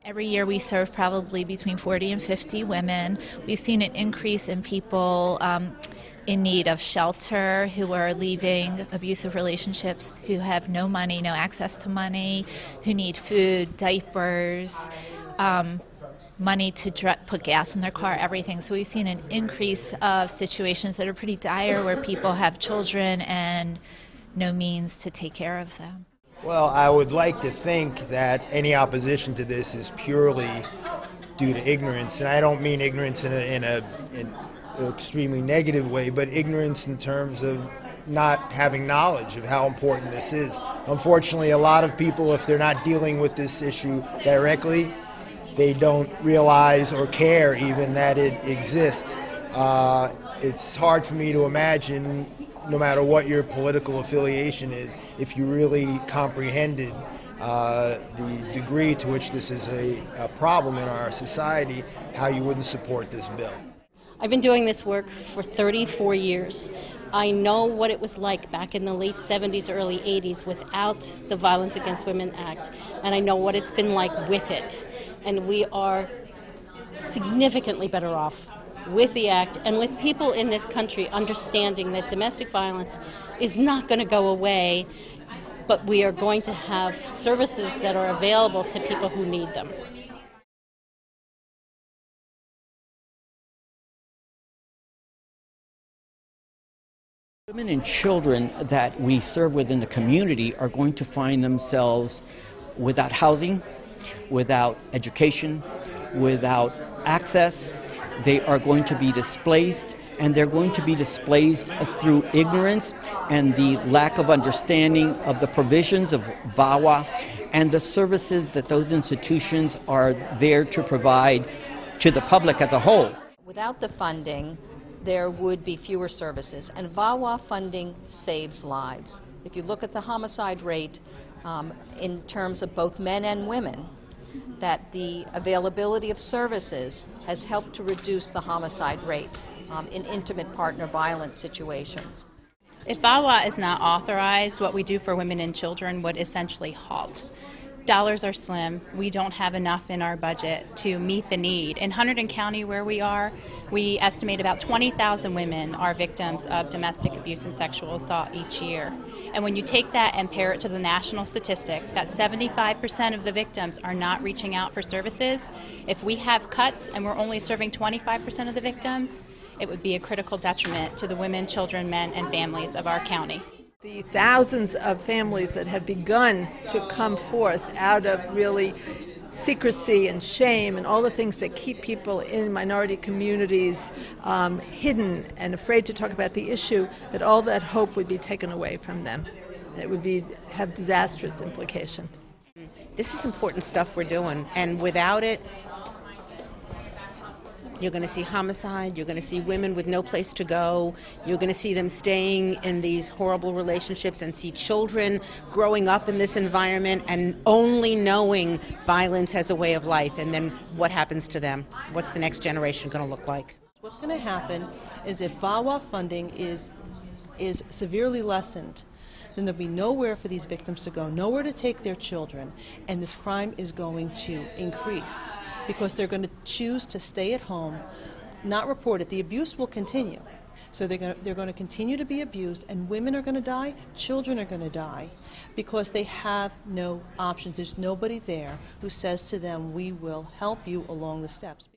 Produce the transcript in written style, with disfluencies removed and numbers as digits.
Every year we serve probably between 40 and 50 women. We've seen an increase in people in need of shelter, who are leaving abusive relationships, who have no money, no access to money, who need food, diapers, money to put gas in their car, everything. So we've seen an increase of situations that are pretty dire where people have children and no means to take care of them. Well, I would like to think that any opposition to this is purely due to ignorance, and I don't mean ignorance in an extremely negative way, but ignorance in terms of not having knowledge of how important this is. Unfortunately, a lot of people, if they're not dealing with this issue directly, they don't realize or care even that it exists. It's hard for me to imagine, no matter what your political affiliation is, if you really comprehended the degree to which this is a problem in our society, how you wouldn't support this bill. I've been doing this work for 34 years. I know what it was like back in the late 70s, early 80s without the Violence Against Women Act, and I know what it's been like with it. And we are significantly better off with the act and with people in this country understanding that domestic violence is not going to go away, but we are going to have services that are available to people who need them. Women and children that we serve within the community are going to find themselves without housing, without education, without access. They are going to be displaced, and they're going to be displaced through ignorance and the lack of understanding of the provisions of VAWA and the services that those institutions are there to provide to the public as a whole. Without the funding, there would be fewer services, and VAWA funding saves lives. If you look at the homicide rate in terms of both men and women, that the availability of services has helped to reduce the homicide rate in intimate partner violence situations. If VAWA is not authorized, what we do for women and children would essentially halt. Dollars are slim. We don't have enough in our budget to meet the need. In Hunterdon County, where we are, we estimate about 20,000 women are victims of domestic abuse and sexual assault each year. And when you take that and pair it to the national statistic that 75% of the victims are not reaching out for services, if we have cuts and we're only serving 25% of the victims, it would be a critical detriment to the women, children, men, and families of our county. The thousands of families that have begun to come forth out of really secrecy and shame and all the things that keep people in minority communities hidden and afraid to talk about the issue, that all that hope would be taken away from them. It would have disastrous implications. This is important stuff we're doing, and without it, you're going to see homicide, you're going to see women with no place to go, you're going to see them staying in these horrible relationships and see children growing up in this environment and only knowing violence as a way of life, and then what happens to them? What's the next generation going to look like? What's going to happen is if VAWA funding is severely lessened, then there'll be nowhere for these victims to go, nowhere to take their children, and this crime is going to increase because they're going to choose to stay at home, not report it. The abuse will continue. So they're going to continue to be abused, and women are going to die, children are going to die, because they have no options. There's nobody there who says to them, we will help you along the steps.